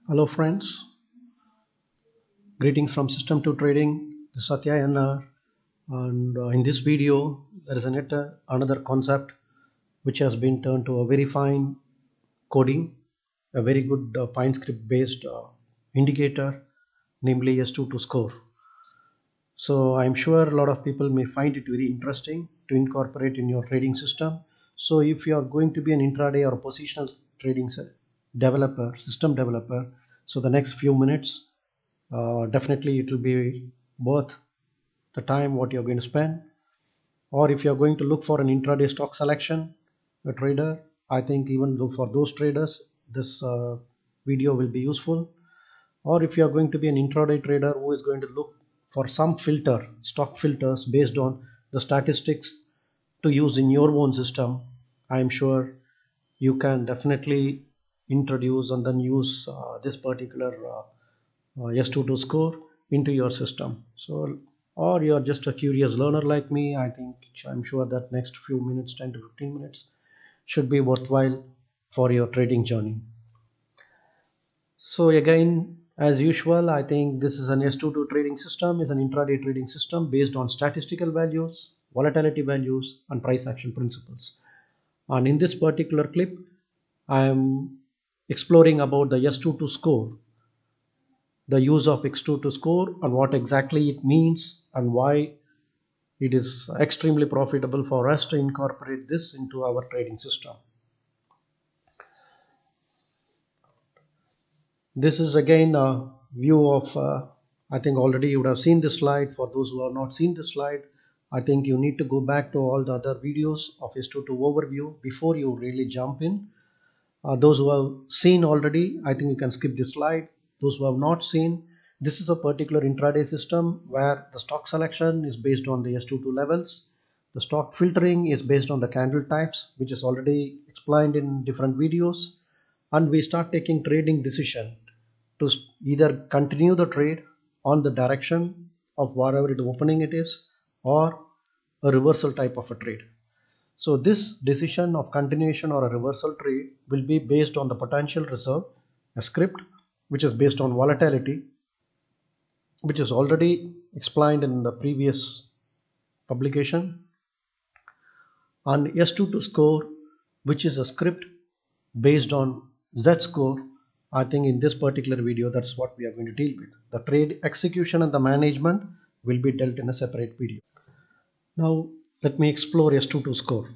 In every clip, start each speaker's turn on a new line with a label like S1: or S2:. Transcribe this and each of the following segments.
S1: Hello friends, greetings from System 2 Trading. This is Satya NR, and in this video there is another concept which has been turned to a very fine coding, a very good Pine script based indicator, namely S22 score. So I'm sure a lot of people may find it very interesting to incorporate in your trading system. So if you are going to be an intraday or a positional trading developer, system developer, so the next few minutes, definitely it will be worth the time what you're going to spend. Or if you're going to look for an intraday stock selection, a trader, I think even though for those traders, this video will be useful. Or if you are going to be an intraday trader who is going to look for some stock filters based on the statistics to use in your own system, I'm sure you can definitely introduce and then use this particular S22 score into your system. So, or you're just a curious learner like me, I'm sure that next few minutes, 10 to 15 minutes, should be worthwhile for your trading journey. So again, as usual, I think this is an S22 trading system, is an intraday trading system based on statistical values, volatility values, and price action principles. And in this particular clip, I am exploring about the S22 score, the use of X22 score, and what exactly it means and why it is extremely profitable for us to incorporate this into our trading system. This is again a view of, I think already you would have seen this slide. For those who have not seen this slide, I think you need to go back to all the other videos of S22 overview before you really jump in. Those who have seen already, I think you can skip this slide. Those who have not seen, this is a particular intraday system where the stock selection is based on the S22 levels. The stock filtering is based on the candle types, which is already explained in different videos. And we start taking trading decision to either continue the trade on the direction of whatever the opening it is, or a reversal type of a trade. So this decision of continuation or a reversal trade will be based on the potential reserve, a script which is based on volatility, which is already explained in the previous publication, and S22 score, which is a script based on Z score. I think in this particular video, that's what we are going to deal with. The trade execution and the management will be dealt in a separate video. Now, let me explore S22 score.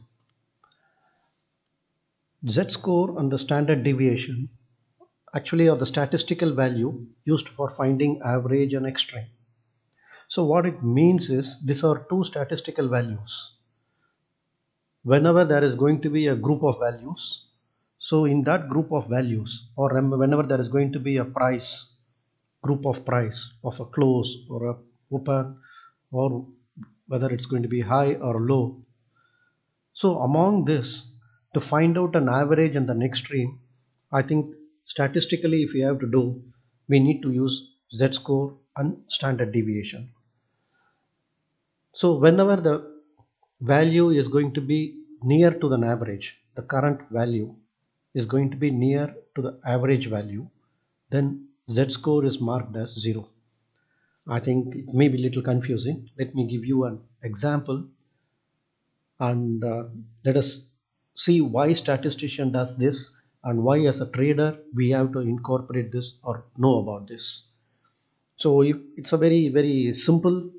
S1: Z score and the standard deviation actually are the statistical value used for finding average and extreme. So what it means is these are two statistical values. Whenever there is going to be a group of values, so in that group of values, or whenever there is going to be a price, group of price of a close or a open, or whether it's going to be high or low, so among this, to find out an average and an extreme, I think statistically if we have to do, we need to use z-score and standard deviation. So whenever the value is going to be near to an average, the current value is going to be near to the average value, then z-score is marked as 0. I think it may be a little confusing. Let me give you an example, and let us see why statistician does this and why as a trader we have to incorporate this or know about this. So it's a very simple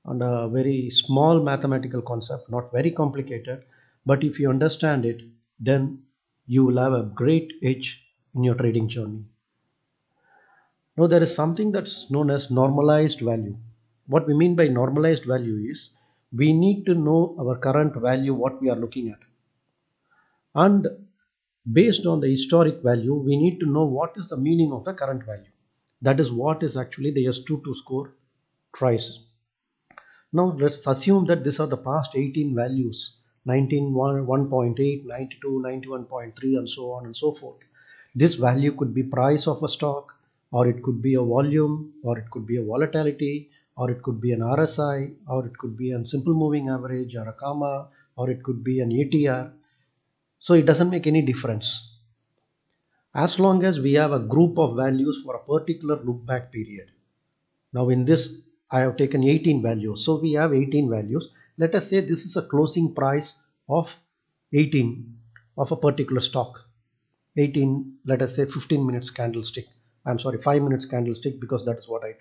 S1: and a very small mathematical concept, not very complicated, but if you understand it, then you will have a great edge in your trading journey. Now there is something that's known as normalized value. What we mean by normalized value is we need to know our current value, what we are looking at. And based on the historic value, we need to know what is the meaning of the current value. That is what is actually the S22 score tries. Now let's assume that these are the past 18 values, 19, 1.8, 92, 91.3, and so on and so forth. This value could be price of a stock, or it could be a volume, or it could be a volatility, or it could be an RSI, or it could be a simple moving average, or a comma, or it could be an ATR. So it doesn't make any difference. as long as we have a group of values for a particular look back period. Now in this I have taken 18 values, so we have 18 values. Let us say this is a closing price of 18 of a particular stock. 18, let us say 15 minutes candlestick. I'm sorry, 5 minutes candlestick, because that is what I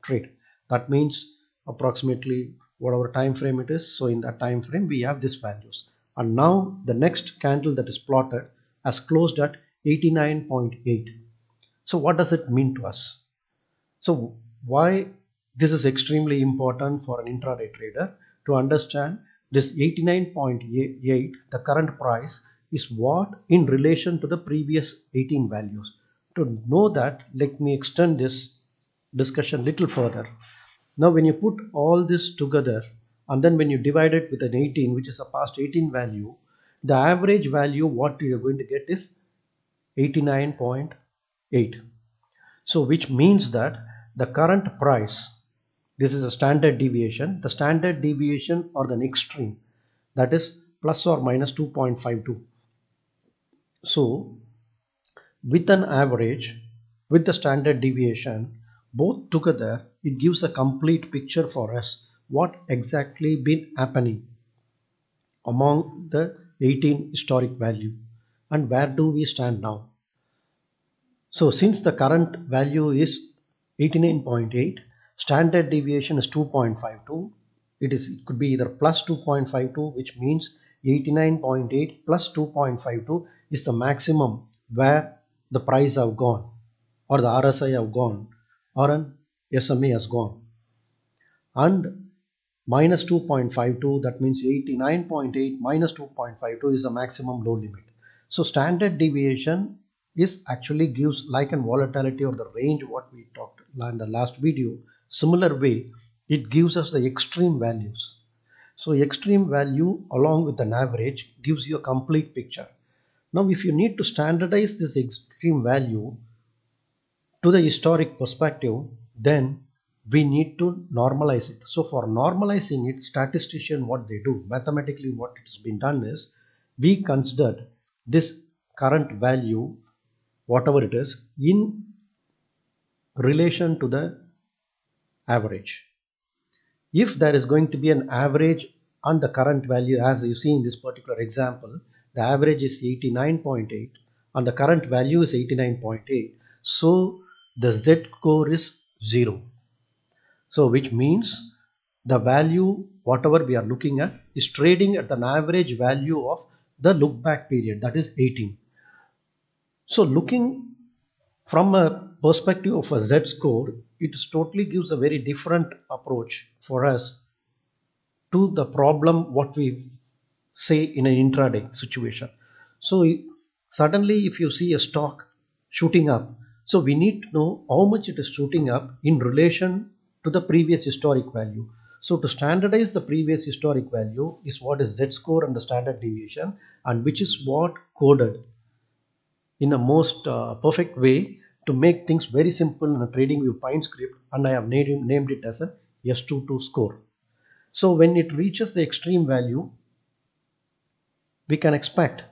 S1: trade. That means approximately whatever time frame it is. So in that time frame we have these values, and now the next candle that is plotted has closed at 89.8. so what does it mean to us? So why this is extremely important for an intraday trader to understand this 89.8, the current price, is what in relation to the previous 18 values. To know that, let me extend this discussion little further. Now when you put all this together and then when you divide it with an 18, which is a past 18 value, the average value what you are going to get is 89.8. So which means that the current price, this is a standard deviation, the standard deviation or the extreme, that is plus or minus 2.52. So with an average, with the standard deviation, both together, it gives a complete picture for us what exactly been happening among the 18 historic value and where do we stand now. So since the current value is 89.8, standard deviation is 2.52. It could be either plus 2.52, which means 89.8 plus 2.52 is the maximum where the price have gone, or the RSI have gone, or an SMA has gone. And minus 2.52, that means 89.8 minus 2.52 is the maximum low limit. So standard deviation is actually gives like an volatility or the range what we talked in the last video. Similar way, it gives us the extreme values. So extreme value along with an average gives you a complete picture. Now if you need to standardize this extreme value to the historic perspective, then we need to normalize it. So for normalizing it, statistician what they do, mathematically what it has been done is, we considered this current value, whatever it is, in relation to the average. If there is going to be an average on the current value, as you see in this particular example, the average is 89.8 and the current value is 89.8. So the Z score is 0. So which means the value whatever we are looking at is trading at an average value of the look back period, that is 18. So looking from a perspective of a Z score, it totally gives a very different approach for us to the problem what we say in an intraday situation. So suddenly if you see a stock shooting up, so we need to know how much it is shooting up in relation to the previous historic value. So to standardize the previous historic value is what is Z score and the standard deviation, and which is what coded in a most perfect way to make things very simple in a TradingView Pine script, and I have named it as a S22 score. So when it reaches the extreme value, we can expect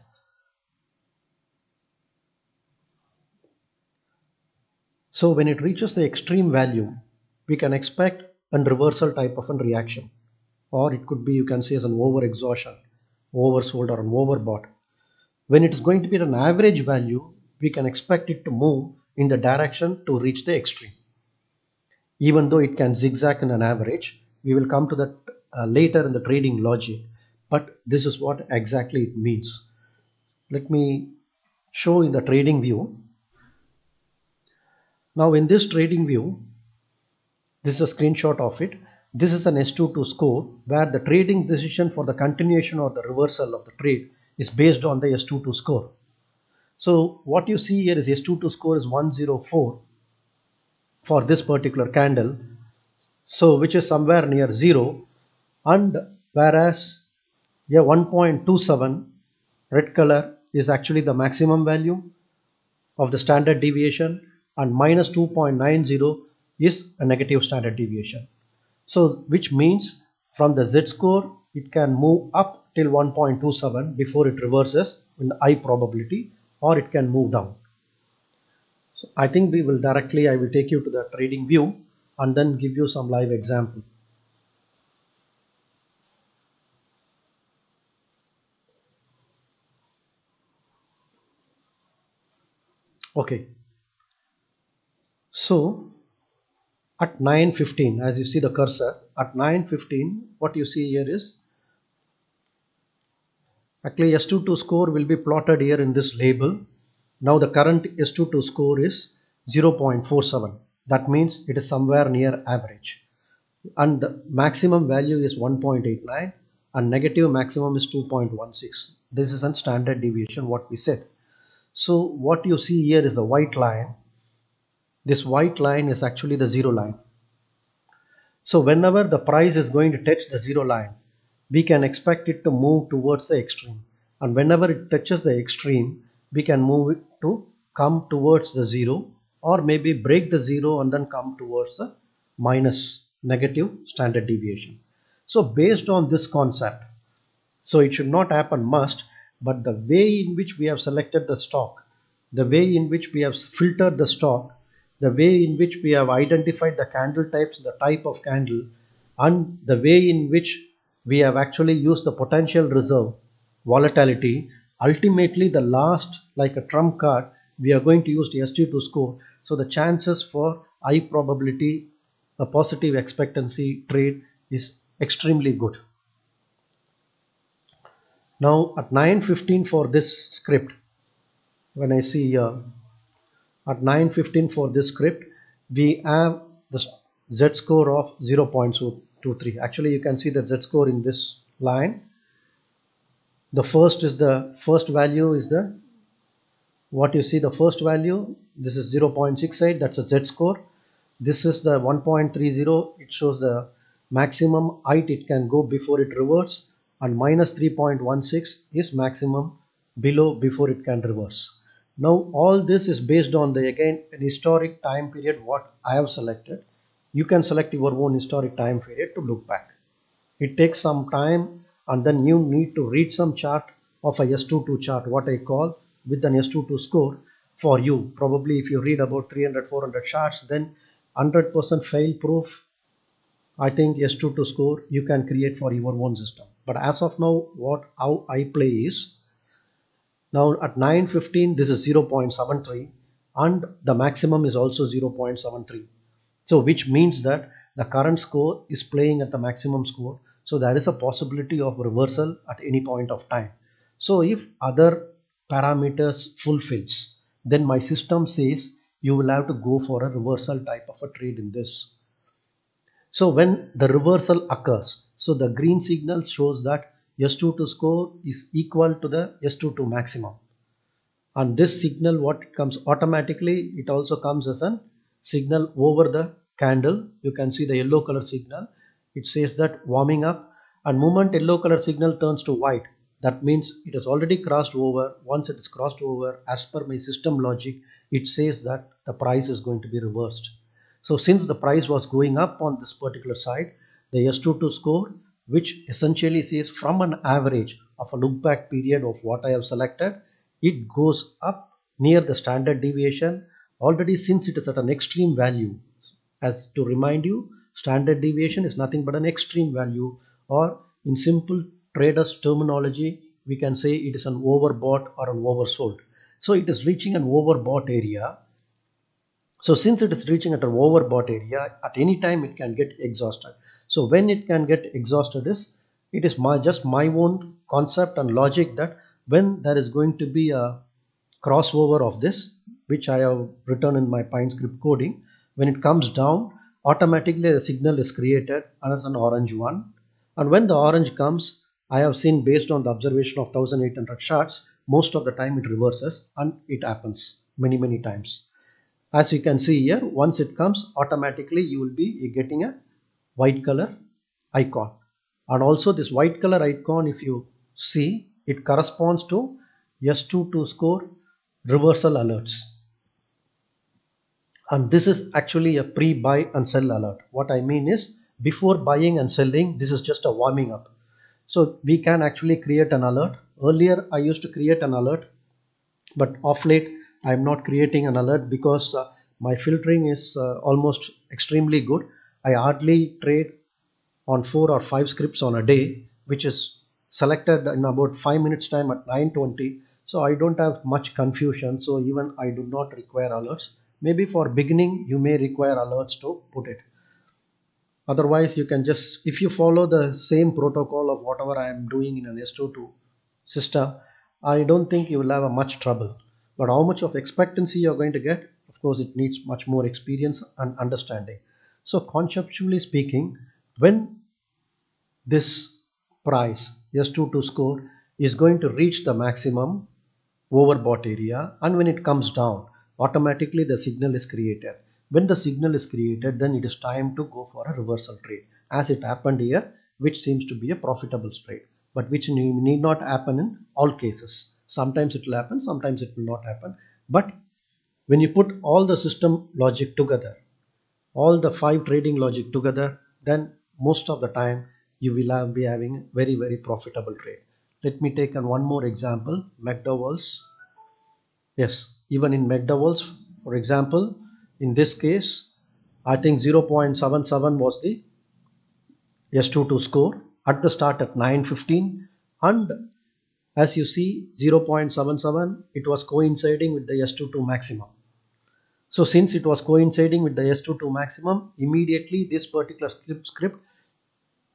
S1: when it reaches the extreme value, we can expect a reversal type of a reaction, or it could be, you can say, as an over exhaustion, oversold, or an overbought. When it is going to be at an average value, we can expect it to move in the direction to reach the extreme. Even though it can zigzag in an average, we will come to that later in the trading logic, but this is what exactly it means. Let me show in the trading view. Now in this trading view, this is a screenshot of it. This is an S22 score where the trading decision for the continuation or the reversal of the trade is based on the S22 score. So what you see here is S22 score is 104 for this particular candle, so which is somewhere near 0, and whereas 1.27 red color is actually the maximum value of the standard deviation, and minus 2.90 is a negative standard deviation. So which means from the Z score it can move up till 1.27 before it reverses in high probability, or it can move down. I think we will directly, I will take you to the trading view and then give you some live example. Okay, so at 9:15, as you see the cursor, at 9:15, what you see here is actually S22 score will be plotted here in this label. Now the current S22 score is 0.47. That means it is somewhere near average. And the maximum value is 1.89 and negative maximum is 2.16. This is a standard deviation what we said. So what you see here is the white line. This white line is actually the zero line. So whenever the price is going to touch the zero line, we can expect it to move towards the extreme. And whenever it touches the extreme, we can move it to come towards the zero or maybe break the zero and then come towards the minus negative standard deviation. So based on this concept, so it should not happen must, but the way in which we have selected the stock, the way in which we have filtered the stock, the way in which we have identified the candle types, the type of candle, and the way in which we have actually used the potential reserve volatility, ultimately the last, like a trump card, we are going to use the S22 score. So the chances for high probability, a positive expectancy trade is extremely good. Now at 9:15 for this script, when I see at 9:15 for this script, we have the Z score of 0.23. Actually, you can see the Z score in this line. The first value is the what you see the first value. This is 0.68. That's a Z score. This is the 1.30. It shows the maximum height it can go before it reverts, and minus 3.16 is maximum below before it can reverse. Now all this is based on the again an historic time period what I have selected. You can select your own historic time period to look back. It takes some time and then you need to read some chart of a S22 chart, what I call with an S22 score for you. Probably if you read about 300, 400 charts, then 100% fail proof, I think S22 score you can create for your own system. But as of now, how I play is, now at 9:15 this is 0.73 and the maximum is also 0.73. So which means that the current score is playing at the maximum score. So there is a possibility of reversal at any point of time. So if other parameters fulfills, then my system says you will have to go for a reversal type of a trade in this. So when the reversal occurs, so the green signal shows that S22 score is equal to the S22 maximum. And this signal what comes automatically, it also comes as a signal over the candle. You can see the yellow color signal. It says that warming up, and moment yellow color signal turns to white, that means it has already crossed over. Once it is crossed over, as per my system logic, it says that the price is going to be reversed. So since the price was going up on this particular side, the S22 score, which essentially says from an average of a look back period of what I have selected, it goes up near the standard deviation already, since it is at an extreme value. As to remind you, standard deviation is nothing but an extreme value, or in simple traders terminology, we can say it is an overbought or an oversold. So it is reaching an overbought area. So since it is reaching at an overbought area, at any time it can get exhausted. So when it can get exhausted is, it is just my own concept and logic that when there is going to be a crossover of this, which I have written in my PineScript coding, when it comes down, automatically a signal is created as an orange one. And when the orange comes, I have seen based on the observation of 1800 charts, most of the time it reverses, and it happens many times. As you can see here, once it comes, automatically you will be getting a white color icon. And also this white color icon, if you see, it corresponds to S22 score reversal alerts. And this is actually a pre-buy and sell alert. What I mean is, before buying and selling, this is just a warming up. So we can actually create an alert. Earlier I used to create an alert, but of late I'm not creating an alert because my filtering is almost extremely good. I hardly trade on 4 or 5 scripts on a day, which is selected in about 5 minutes time at 9:20. So I don't have much confusion. So even I do not require alerts. Maybe for beginning, you may require alerts to put it. Otherwise, you can just, if you follow the same protocol of whatever I am doing in an S22 system, I don't think you will have a much trouble. But how much of expectancy you're going to get, of course, it needs much more experience and understanding. So conceptually speaking, when this price S22 score is going to reach the maximum overbought area, and when it comes down, automatically the signal is created. When the signal is created, then it is time to go for a reversal trade, as it happened here, which seems to be a profitable trade, but which need not happen in all cases. Sometimes it will happen, sometimes it will not happen. But when you put all the system logic together, all the 5 trading logic together, then most of the time you will be having very profitable trade. Let me take one more example, McDowell's. Yes, even in McDowell's, for example, in this case, I think 0.77 was the S22 score at the start at 9:15, and as you see 0.77, it was coinciding with the S22 maximum. So since it was coinciding with the S22 maximum, immediately this particular script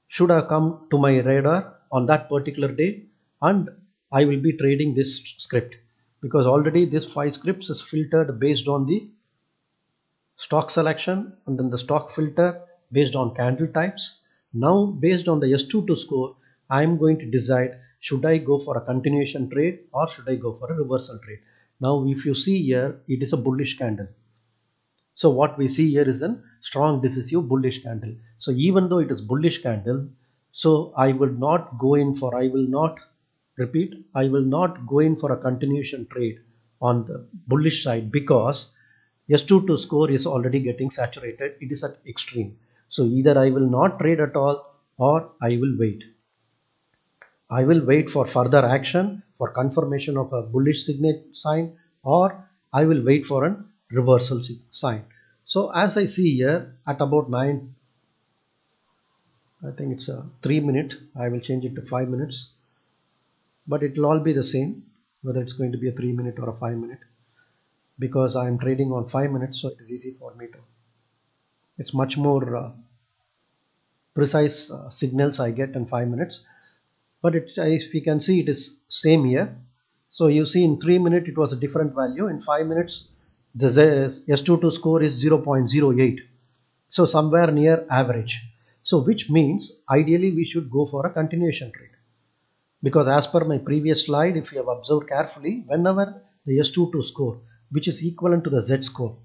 S1: should have come to my radar on that particular day, and I will be trading this script because already this 5 scripts is filtered based on the stock selection and then the stock filter based on candle types. Now based on the S22 score, I am going to decide should I go for a continuation trade or should I go for a reversal trade. Now if you see here, it is a bullish candle. So what we see here is a strong decisive bullish candle. So even though it is bullish candle, so I will not go in for, I will not repeat, I will not go in for a continuation trade on the bullish side because S22 score is already getting saturated. It is at extreme. So either I will not trade at all or I will wait. I will wait for further action for confirmation of a bullish sign, or I will wait for a reversal sign. So as I see here at about 9, I think it's a 3 minute, I will change it to 5 minutes, but it will all be the same whether it's going to be a 3 minute or a 5 minute because I am trading on 5 minutes, so it is easy for me to, it's much more precise signals I get in 5 minutes. But if you can see, it is same here. So you see in 3 minutes it was a different value. In 5 minutes the S22 score is 0.08, so somewhere near average. So which means ideally we should go for a continuation trade, because as per my previous slide, if you have observed carefully, whenever the S22 score which is equivalent to the Z score,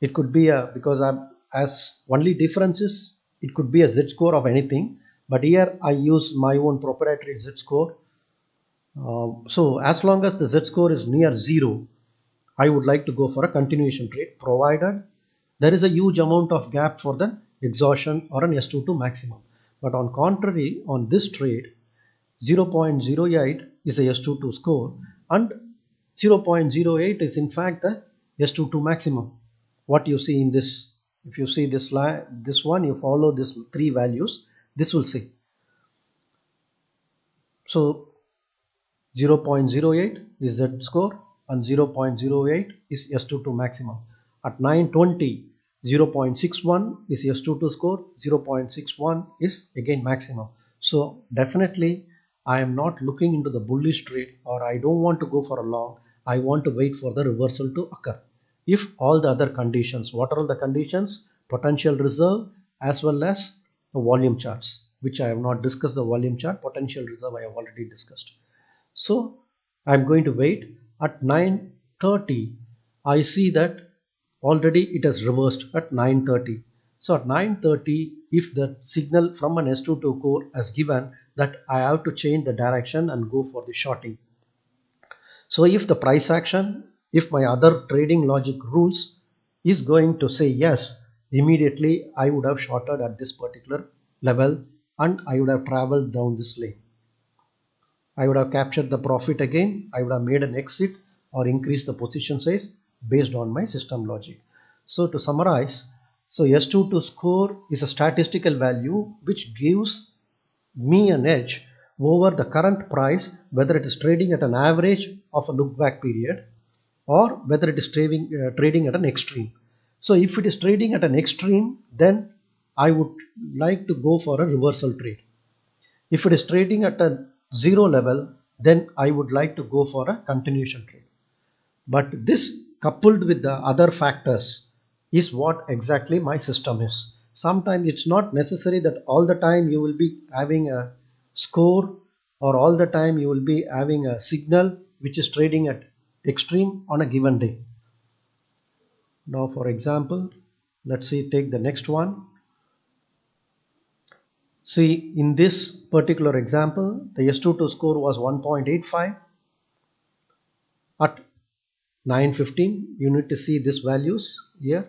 S1: it could be a, because I'm as only difference is it could be a Z score of anything, but here I use my own proprietary Z score. So as long as the Z score is near 0, I would like to go for a continuation trade, provided there is a huge amount of gap for the exhaustion or an S22 maximum. But on contrary, on this trade, 0.08 is a S22 score and 0.08 is in fact the S22 maximum. What you see in this, if you see this this one, you follow this 3 values, this will see. So 0.08 is Z score and 0.08 is S22 maximum. At 9:20, 0.61 is S22 score, 0.61 is again maximum. So definitely I am not looking into the bullish trade, or I don't want to go for a long. I want to wait for the reversal to occur. If all the other conditions, what are all the conditions? Potential reserve as well as the volume charts, which I have not discussed the volume chart. Potential reserve I have already discussed. So I'm going to wait. At 9:30 I see that already it has reversed at 9:30. So at 9:30, if the signal from an S22 core has given that I have to change the direction and go for the shorting. So if the price action, if my other trading logic rules is going to say yes, immediately I would have shorted at this particular level and I would have traveled down this lane. I would have captured the profit again. I would have made an exit or increase the position size based on my system logic. So to summarize, so S22 score is a statistical value which gives me an edge over the current price, whether it is trading at an average of a look back period or whether it is trading at an extreme. So if it is trading at an extreme, then I would like to go for a reversal trade. If it is trading at a zero level, then I would like to go for a continuation trade. But this coupled with the other factors is what exactly my system is. Sometimes it's not necessary that all the time you will be having a score or all the time you will be having a signal which is trading at extreme on a given day. Now for example, let's see, take the next one. See, in this particular example, the S22 score was 1.85 at 9:15. You need to see these values here.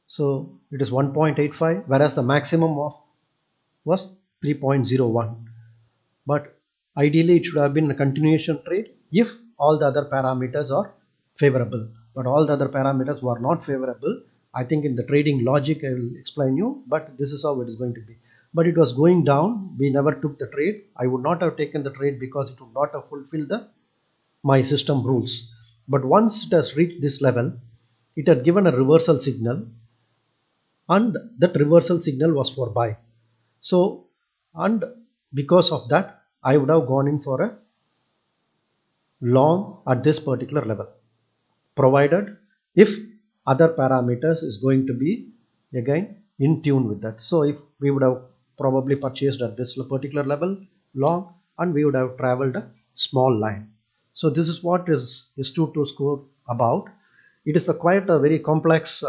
S1: So it is 1.85, whereas the maximum of was 3.01. But ideally it should have been a continuation trade if all the other parameters are favorable. But all the other parameters were not favorable. I think in the trading logic I will explain you, but this is how it is going to be. But it was going down. We never took the trade. I would not have taken the trade because it would not have fulfilled my system rules. But once it has reached this level, it had given a reversal signal, and that reversal signal was for buy. So, and because of that, I would have gone in for a long at this particular level, provided if other parameters is going to be again in tune with that. So if we would have probably purchased at this particular level long, and we would have traveled a small line. So this is what is S22 score about. It is quite a very complex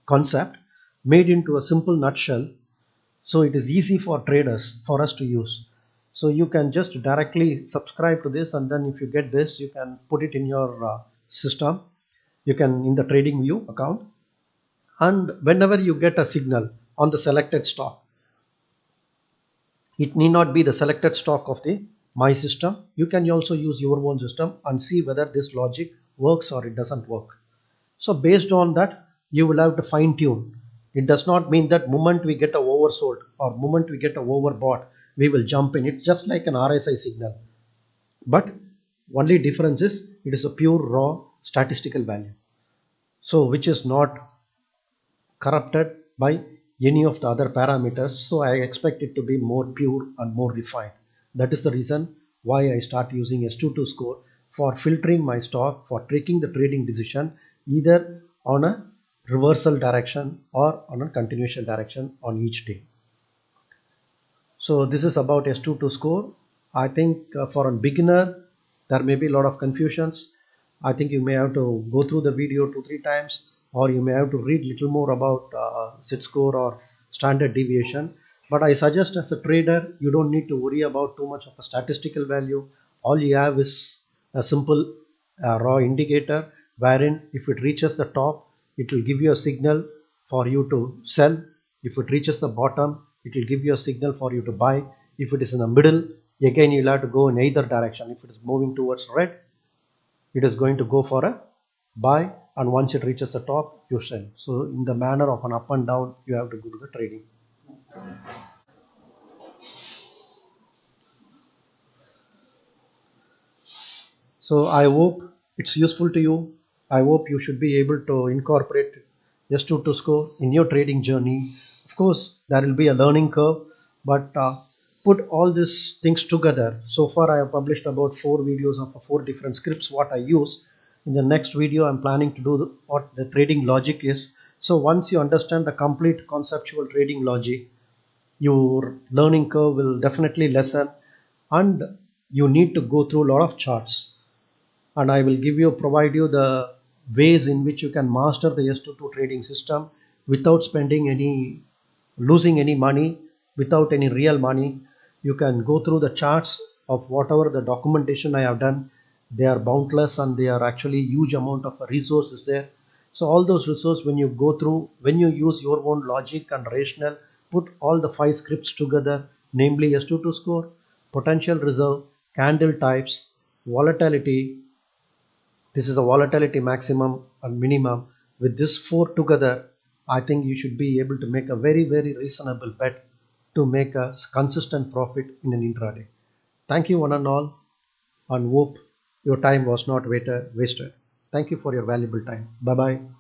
S1: concept made into a simple nutshell, so it is easy for traders for us to use. So you can just directly subscribe to this, and then if you get this, you can put it in your system. You can in the trading view account, and whenever you get a signal on the selected stock, it need not be the selected stock of the my system. You can also use your own system and see whether this logic works or it doesn't work. So based on that, you will have to fine tune. It does not mean that moment we get a oversold or moment we get a overbought, we will jump in. It's just like an RSI signal. But only difference is it is a pure raw statistical value. So which is not corrupted by any of the other parameters. So I expect it to be more pure and more refined. That is the reason why I start using S22 score for filtering my stock, for taking the trading decision either on a reversal direction or on a continuation direction on each day. So this is about S22 score. I think for a beginner, there may be a lot of confusions. I think you may have to go through the video 2-3 times, or you may have to read little more about sit score or standard deviation. But I suggest as a trader, you don't need to worry about too much of a statistical value. All you have is a simple raw indicator, wherein if it reaches the top, it will give you a signal for you to sell. If it reaches the bottom, it will give you a signal for you to buy. If it is in the middle, again you'll have to go in either direction. If it is moving towards red, it is going to go for a buy, and once it reaches the top, you sell. So in the manner of an up and down, you have to go to the trading. So I hope it's useful to you. I hope you should be able to incorporate S22 score in your trading journey. Of course, there will be a learning curve, but put all these things together. So far, I have published about 4 videos of 4 different scripts what I use. In the next video, I'm planning to do what the trading logic is. So once you understand the complete conceptual trading logic, your learning curve will definitely lessen, and you need to go through a lot of charts, and I will provide you the ways in which you can master the S22 trading system without spending any, losing any money, without any real money. You can go through the charts of whatever the documentation I have done. They are boundless and they are actually huge amount of resources there. So all those resources, when you go through, when you use your own logic and rationale, put all the 5 scripts together, namely S22 score, potential reserve, candle types, volatility. This is a volatility maximum and minimum. With this four together, I think you should be able to make a very, very reasonable bet to make a consistent profit in an intraday. Thank you one and all, and hope your time was not wasted. Thank you for your valuable time. Bye bye.